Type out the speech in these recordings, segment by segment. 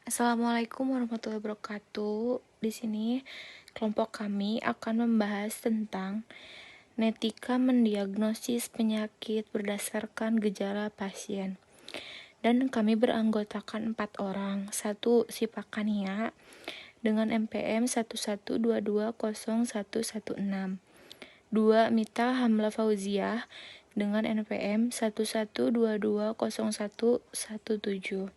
Assalamualaikum warahmatullahi wabarakatuh. Di sini kelompok kami akan membahas tentang netika mendiagnosis penyakit berdasarkan gejala pasien. Dan kami beranggotakan 4 orang. 1. Sipakania dengan NPM 112201116. 2. Mita Hamla Fauziah dengan NPM 112201117.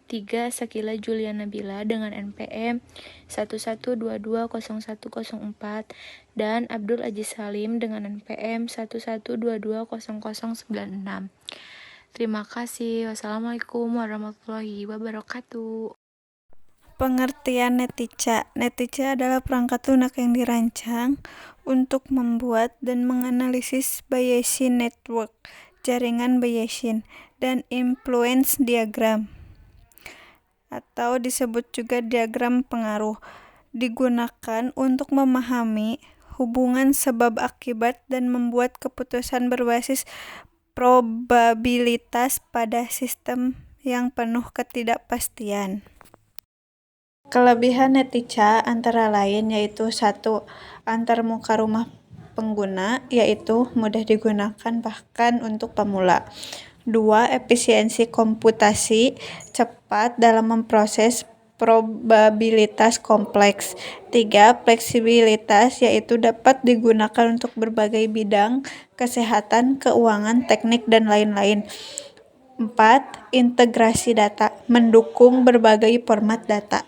3. Sakila Juliana Bila dengan NPM 112201004 dan Abdul Aziz Salim dengan NPM 112200096. Terima kasih. Wassalamualaikum warahmatullahi wabarakatuh. Pengertian netica. Netica adalah perangkat lunak yang dirancang untuk membuat dan menganalisis Bayesian network, jaringan Bayesian, dan influence diagram, atau disebut juga diagram pengaruh, digunakan untuk memahami hubungan sebab akibat dan membuat keputusan berbasis probabilitas pada sistem yang penuh ketidakpastian. Kelebihan netica antara lain yaitu 1. Antarmuka rumah pengguna, yaitu mudah digunakan bahkan untuk pemula. 2. Efisiensi komputasi, cepat dalam memproses probabilitas kompleks. 3. Fleksibilitas, yaitu dapat digunakan untuk berbagai bidang, kesehatan, keuangan, teknik, dan lain-lain. 4. Integrasi data, mendukung berbagai format data.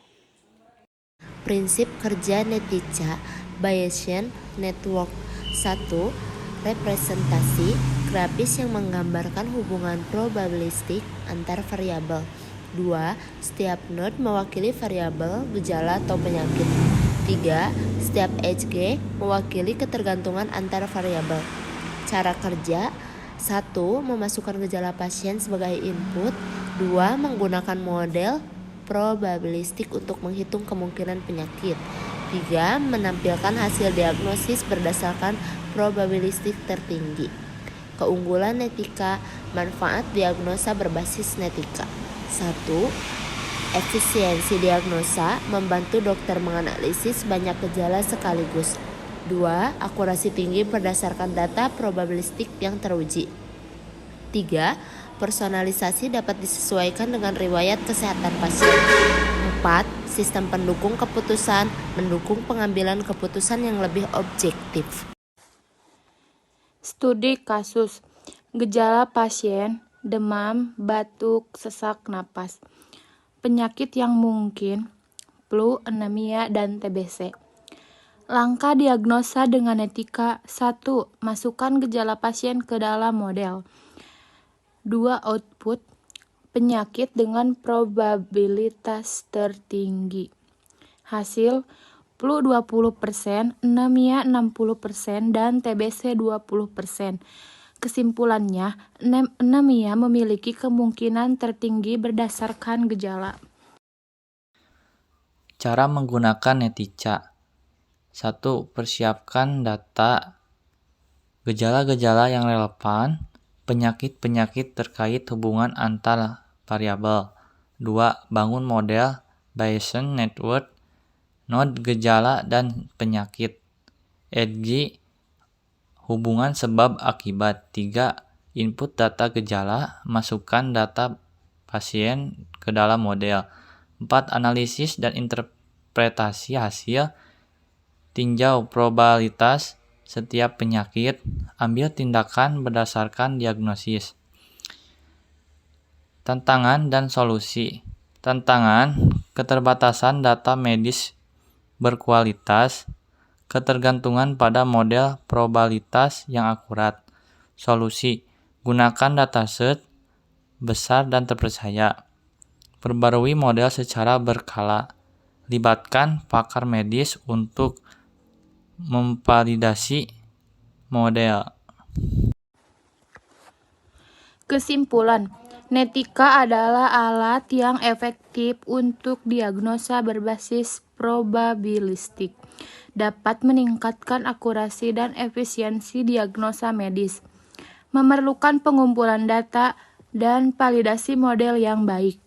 Prinsip kerja netica Bayesian Network. 1. Representasi grafis yang menggambarkan hubungan probabilistik antar variabel. 2. Setiap node mewakili variabel, gejala, atau penyakit. 3. Setiap HG mewakili ketergantungan antar variabel. Cara kerja: 1. Memasukkan gejala pasien sebagai input. 2. Menggunakan model probabilistik untuk menghitung kemungkinan penyakit. 3. Menampilkan hasil diagnosis berdasarkan probabilistik tertinggi. Keunggulan netika, manfaat diagnosa berbasis netika. 1. Efisiensi diagnosa, membantu dokter menganalisis banyak gejala sekaligus. 2. Akurasi tinggi berdasarkan data probabilistik yang teruji. 3. Personalisasi dapat disesuaikan dengan riwayat kesehatan pasien. 4. Sistem pendukung keputusan, mendukung pengambilan keputusan yang lebih objektif. Studi kasus. Gejala pasien: demam, batuk, sesak napas. Penyakit yang mungkin: flu, anemia, dan TBC. Langkah diagnosa dengan netika. 1. Masukkan gejala pasien ke dalam model. 2. Output penyakit dengan probabilitas tertinggi. Hasil: flu 20%, anemia 60%, dan TBC 20%. Kesimpulannya, anemia memiliki kemungkinan tertinggi berdasarkan gejala. Cara menggunakan netica. 1. Persiapkan data gejala-gejala yang relevan, penyakit-penyakit terkait hubungan antar variabel. 2. Bangun model Bayesian Network, node gejala dan penyakit. EDGI, hubungan sebab akibat. 3. Input data gejala, masukkan data pasien ke dalam model. 4. Analisis dan interpretasi hasil, tinjau probabilitas setiap penyakit, ambil tindakan berdasarkan diagnosis. Tantangan dan solusi. Tantangan: keterbatasan data medis berkualitas, ketergantungan pada model probabilitas yang akurat. Solusi: gunakan dataset besar dan terpercaya. Perbarui model secara berkala. Libatkan pakar medis untuk memvalidasi model. Kesimpulan: netika adalah alat yang efektif untuk diagnosa berbasis probabilistik. Dapat meningkatkan akurasi dan efisiensi diagnosa medis. Memerlukan pengumpulan data dan validasi model yang baik.